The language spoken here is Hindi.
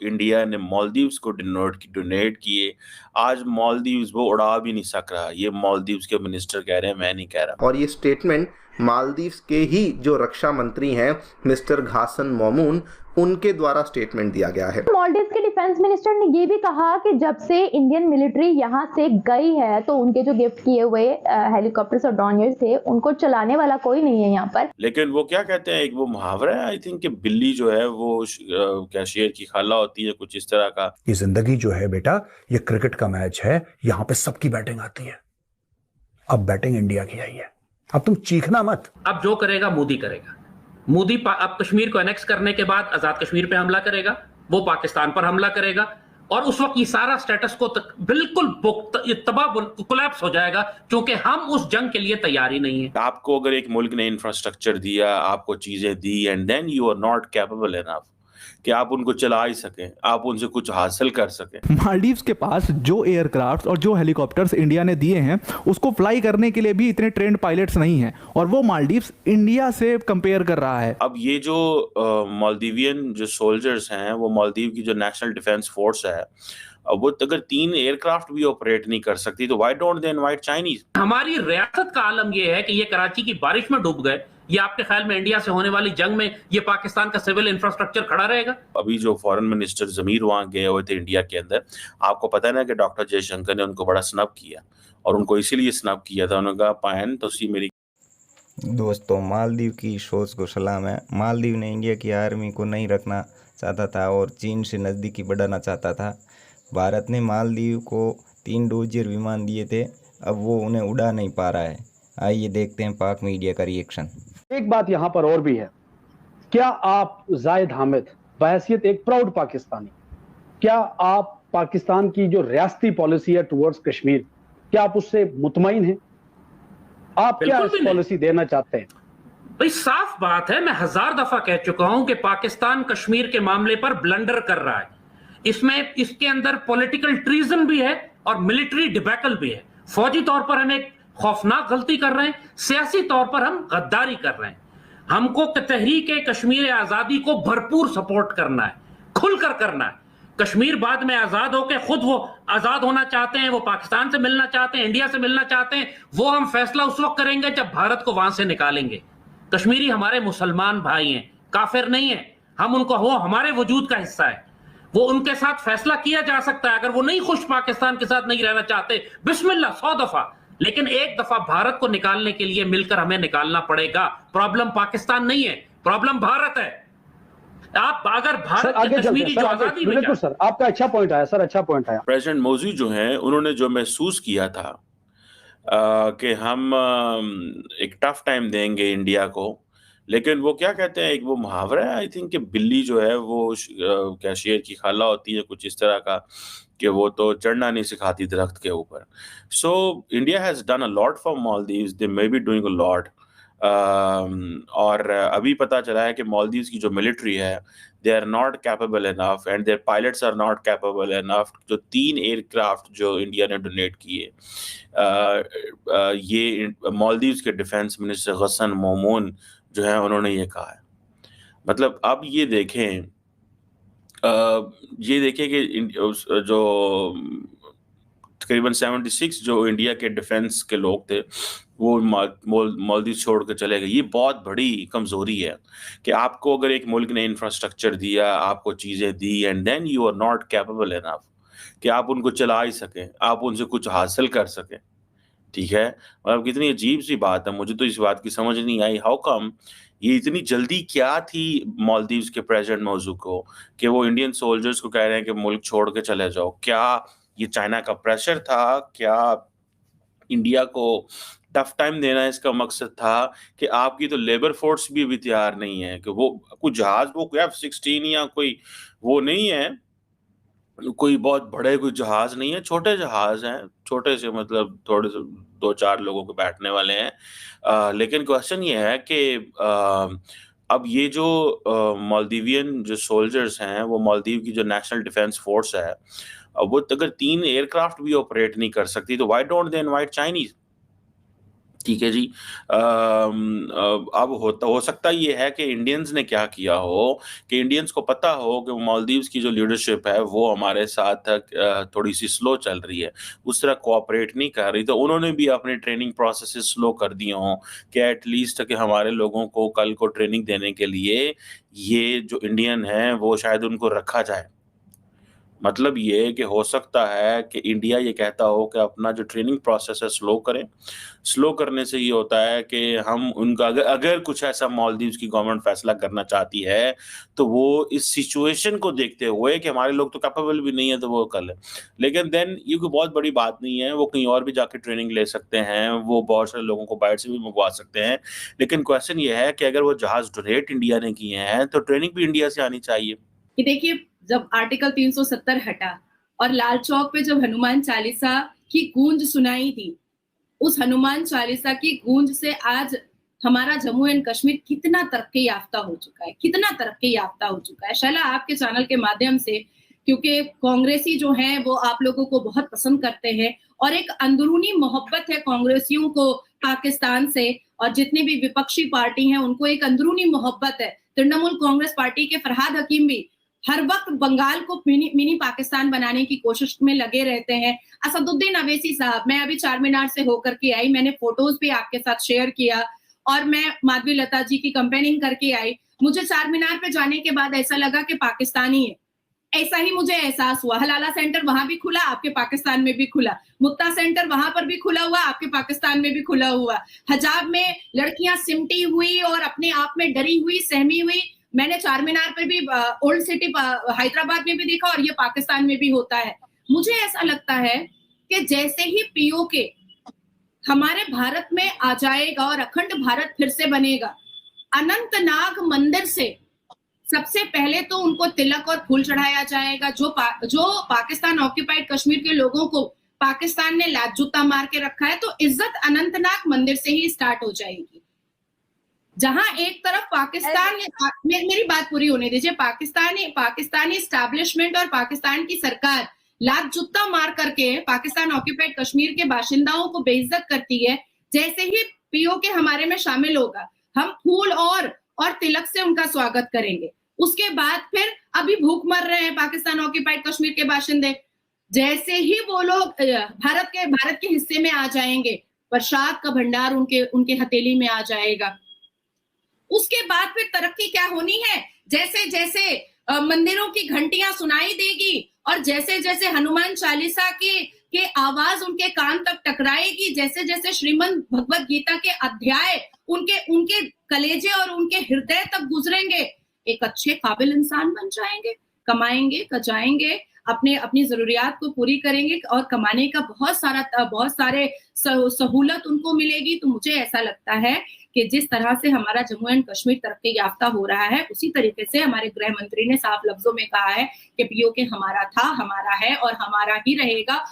इंडिया ने मालदीव्स को डोनेट किए। आज मालदीव्स वो उड़ा भी नहीं सक रहा। ये मालदीव्स के मिनिस्टर कह रहे हैं, मैं नहीं कह रहा। और ये स्टेटमेंट मालदीव्स के ही जो रक्षा मंत्री हैं मिस्टर घासन मोमून, उनके द्वारा स्टेटमेंट दिया गया है। मालदीव के डिफेंस मिनिस्टर ने ये भी कहा कि जब से इंडियन मिलिट्री यहाँ से गई है तो उनके जो गिफ्ट किए हुए हेलीकॉप्टर्स और डॉनियर्स थे उनको चलाने वाला कोई नहीं है यहाँ पर। लेकिन वो क्या कहते हैं, एक वो मुहावरा है आई थिंक कि बिल्ली जो है वो क्या शेर की खाला होती है, कुछ इस तरह का। ये जिंदगी जो है बेटा, ये क्रिकेट का मैच है, यहाँ पे सबकी बैटिंग आती है। अब बैटिंग इंडिया की आई है, अब तुम चीखना मत। अब जो करेगा मोदी करेगा। मोदी अब कश्मीर को एनेक्स करने के बाद आजाद कश्मीर पे हमला करेगा, वो पाकिस्तान पर हमला करेगा और उस वक्त ये सारा स्टेटस को बिल्कुल तबाह कोलैप्स हो जाएगा, क्योंकि हम उस जंग के लिए तैयार ही नहीं है। आपको अगर एक मुल्क ने इंफ्रास्ट्रक्चर दिया, आपको चीजें दी, and then you are not capable enough कि आप उनको चला ही सकें, आप उनसे कुछ हासिल कर सकें। मालदीव्स के पास जो एयरक्राफ्ट और जो हेलीकॉप्टर्स इंडिया ने दिए हैं उसको फ्लाई करने के लिए भी इतने ट्रेंड पायलट्स नहीं हैं, और वो मालदीव्स इंडिया से कंपेयर कर रहा है। अब ये जो मालदीवियन जो सोल्जर्स हैं, वो मालदीव की जो नेशनल डिफेंस फोर्स है, अब वो अगर 3 एयरक्राफ्ट भी ऑपरेट नहीं कर सकती तो why don't they invite Chinese. हमारी रियासत का आलम यह है कि ये कराची की बारिश में डूब गए। ये आपके ख्याल में इंडिया से होने वाली जंग में ये पाकिस्तान का सिविल इंफ्रास्ट्रक्चर खड़ा रहेगा? अभी जो फॉरेन मिनिस्टर जमीर वहां गए हुए थे इंडिया के अंदर, आपको पता है ना कि डॉक्टर जयशंकर ने उनको बड़ा स्नब किया, और उनको इसीलिए स्नब किया था, उन्होंने कहा पायन तो सी मेरी। दोस्तों, मालदीव की सोच को सलाम है। मालदीव ने इंडिया की आर्मी को नहीं रखना चाहता था और चीन से नज़दीकी बढ़ाना चाहता था। भारत ने मालदीव को 3 डोजियर विमान दिए थे, अब वो उन्हें उड़ा नहीं पा रहा है। आइए देखते हैं पाक मीडिया का रिएक्शन। एक बात यहाँ पर और भी है, क्या आप जाहिद हामिद बहैसियत एक प्राउड पाकिस्तानी, क्या आप पाकिस्तान की जो रियासती पॉलिसी है टुवर्ड्स कश्मीर, क्या आप उससे मुतमईन हैं? आप क्या इस पॉलिसी देना चाहते हैं? भाई साफ बात है, मैं 1000 दफा कह चुका हूं कि पाकिस्तान कश्मीर के मामले पर ब्लंडर कर रहा है। इसमें इसके अंदर पॉलिटिकल ट्रीजन भी है और मिलिट्री डिबैकल भी है। फौजी तौर पर हम एक खौफनाक गलती कर रहे हैं, सियासी तौर पर हम गद्दारी कर रहे हैं। हमको तहरीक कश्मीर आजादी को भरपूर सपोर्ट करना है, खुलकर करना है। कश्मीर बाद में आजाद होकर खुद वो आजाद होना चाहते हैं, वो पाकिस्तान से मिलना चाहते हैं, इंडिया से मिलना चाहते हैं, वो हम फैसला उस वक्त करेंगे जब भारत को वहां से निकालेंगे। कश्मीरी हमारे मुसलमान भाई हैं, काफिर नहीं है। हम उनको, वो हमारे वजूद का हिस्सा है, वो उनके साथ फैसला किया जा सकता है। अगर वो नहीं खुश पाकिस्तान के साथ नहीं रहना चाहते, बिस्मिल्लाह 100 दफा, लेकिन एक दफा भारत को निकालने के लिए मिलकर हमें निकालना पड़ेगा। प्रॉब्लम पाकिस्तान नहीं है, प्रॉब्लम भारत है। आप अगर भारत आगे कश्मीरी जो आजादी में, बिल्कुल सर, आपका अच्छा पॉइंट आया सर, अच्छा पॉइंट आया। प्रेसिडेंट मोदी जो हैं, उन्होंने जो महसूस किया था कि हम एक टफ टाइम देंगे इंडिया को, लेकिन वो क्या कहते हैं, एक वो मुहावरा है आई थिंक कि बिल्ली जो है वो क्या शेर की खाला होती है, कुछ इस तरह का, कि वो तो चढ़ना नहीं सिखाती दरख्त के ऊपर। So India has done a lot for Maldives, they may be doing a lot. और अभी पता चला है कि मालदीव्स की जो मिलिट्री है, they are not capable enough and their pilots are not capable enough. जो 3 एयरक्राफ्ट जो इंडिया ने डोनेट किए, ये मालदीव्स के डिफेंस मिनिस्टर घसन मोमून जो है, उन्होंने ये कहा है। मतलब अब ये देखें कि जो तकरीबन 76 जो इंडिया के डिफेंस के लोग थे, वो मालदीव छोड़ कर चले गए। ये बहुत बड़ी कमजोरी है कि आपको अगर एक मुल्क ने इंफ्रास्ट्रक्चर दिया, आपको चीजें दी, and then you are not capable enough कि आप उनको चला ही सकें, आप उनसे कुछ हासिल कर सकें। ठीक है, मतलब कितनी अजीब सी बात है। मुझे तो इस बात की समझ नहीं आई, हाउ कम ये इतनी जल्दी क्या थी मालदीव्स के प्रेसिडेंट मौजू को कि वो इंडियन सोल्जर्स को कह रहे हैं कि मुल्क छोड़ के चले जाओ। क्या ये चाइना का प्रेशर था? क्या इंडिया को टफ टाइम देना इसका मकसद था कि आपकी तो लेबर फोर्स भी अभी तैयार नहीं है, कि वो कुछ जहाज, वो कोई F-16 या कोई वो नहीं है, कोई बहुत बड़े कोई जहाज नहीं है, छोटे जहाज हैं, छोटे से मतलब थोड़े से 2-4 लोगों के बैठने वाले हैं। लेकिन क्वेश्चन ये है कि अब ये जो मालदीवियन जो सोल्जर्स हैं, वो मालदीव की जो नेशनल डिफेंस फोर्स है, अब वो अगर 3 एयरक्राफ्ट भी ऑपरेट नहीं कर सकती तो why don't they invite Chinese. ठीक है जी। अब हो सकता ये है कि इंडियंस ने क्या किया हो कि इंडियंस को पता हो कि मालदीव्स की जो लीडरशिप है वो हमारे साथ थोड़ी सी स्लो चल रही है, उस तरह कोऑपरेट नहीं कर रही, तो उन्होंने भी अपने ट्रेनिंग प्रोसेसेस स्लो कर दिए हों कि एटलीस्ट कि हमारे लोगों को कल को ट्रेनिंग देने के लिए ये जो इंडियन है वो शायद उनको रखा जाए। मतलब ये कि हो सकता है कि इंडिया ये कहता हो कि अपना जो ट्रेनिंग प्रोसेस है स्लो करें। स्लो करने से ये होता है कि हम उनका अगर अगर कुछ ऐसा मालदीव्स की गवर्नमेंट फैसला करना चाहती है, तो वो इस सिचुएशन को देखते हुए कि हमारे लोग तो कैपेबल भी नहीं है तो वो कर लें। लेकिन देन ये कोई बहुत बड़ी बात नहीं है, वो कहीं और भी जाके ट्रेनिंग ले सकते हैं, वो बहुत सारे लोगों को बाहर से भी मंगवा सकते हैं। लेकिन क्वेश्चन ये है कि अगर वो जहाज़ डोनेट इंडिया ने किए हैं, तो ट्रेनिंग भी इंडिया से आनी चाहिए। कि देखिए, जब आर्टिकल 370 हटा और लाल चौक पे जब हनुमान चालीसा की गूंज सुनाई थी, उस हनुमान चालीसा की गूंज से आज हमारा जम्मू एंड कश्मीर कितना तरक्की याफ्ता हो चुका है, कितना तरक्की याफ्ता हो चुका है। शैला, आपके चैनल के माध्यम से, क्योंकि कांग्रेसी जो हैं वो आप लोगों को बहुत पसंद करते हैं और एक अंदरूनी मोहब्बत है कांग्रेसियों को पाकिस्तान से, और जितनी भी विपक्षी पार्टी हैं उनको एक अंदरूनी मोहब्बत है। तृणमूल कांग्रेस पार्टी के फरहाद हकीम भी हर वक्त बंगाल को मिनी पाकिस्तान बनाने की कोशिश में लगे रहते हैं। असदुद्दीन अवैसी साहब, मैं अभी चार मीनार से होकर के आई, मैंने फोटोज भी आपके साथ शेयर किया और मैं माधवी लता जी की कंपेनिंग करके आई। मुझे चार मीनार पे जाने के बाद ऐसा लगा कि पाकिस्तानी है, ऐसा ही मुझे एहसास हुआ। हलाला सेंटर वहां भी खुला, आपके पाकिस्तान में भी खुला। मुत्ता सेंटर वहां पर भी खुला हुआ, आपके पाकिस्तान में भी खुला हुआ। हिजाब में लड़कियां सिमटी हुई और अपने आप में डरी हुई, सहमी हुई, मैंने चार मीनार पे भी, ओल्ड सिटी हैदराबाद में भी देखा और ये पाकिस्तान में भी होता है। मुझे ऐसा लगता है कि जैसे ही पीओके हमारे भारत में आ जाएगा और अखंड भारत फिर से बनेगा, अनंतनाग मंदिर से सबसे पहले तो उनको तिलक और फूल चढ़ाया जाएगा। जो पाकिस्तान ऑक्यूपाइड कश्मीर के लोगों को पाकिस्तान ने लात जूता मार के रखा है, तो इज्जत अनंतनाग मंदिर से ही स्टार्ट हो जाएगी। जहां एक तरफ पाकिस्तान, मेरी बात पूरी होने दीजिए, पाकिस्तानी एस्टैब्लिशमेंट और पाकिस्तान की सरकार लात जूता मार करके पाकिस्तान ऑक्यूपाइड कश्मीर के बाशिंदाओं को बेइज्जत करती है, जैसे ही पीओके हमारे में शामिल होगा, हम फूल और तिलक से उनका स्वागत करेंगे। उसके बाद फिर अभी भूख मर रहे हैं पाकिस्तान ऑक्यूपाइड कश्मीर के बाशिंदे, जैसे ही वो लोग भारत के हिस्से में आ जाएंगे, प्रसाद का भंडार उनके हथेली में आ जाएगा। उसके बाद फिर तरक्की क्या होनी है, जैसे जैसे मंदिरों की घंटियां सुनाई देगी और जैसे जैसे हनुमान चालीसा के आवाज उनके कान तक टकराएगी, जैसे जैसे श्रीमद् भगवत गीता के अध्याय उनके कलेजे और उनके हृदय तक गुजरेंगे, एक अच्छे काबिल इंसान बन जाएंगे, कमाएंगे, कजाएंगे, अपनी जरूरियात को पूरी करेंगे और कमाने का बहुत सारे सहूलत उनको मिलेगी। तो मुझे ऐसा लगता है कि जिस तरह से हमारा जम्मू एंड कश्मीर तरक्की याफ्ता हो रहा है, उसी तरीके से हमारे गृह मंत्री ने साफ लफ्जों में कहा है कि पीओके हमारा था, हमारा है और हमारा ही रहेगा।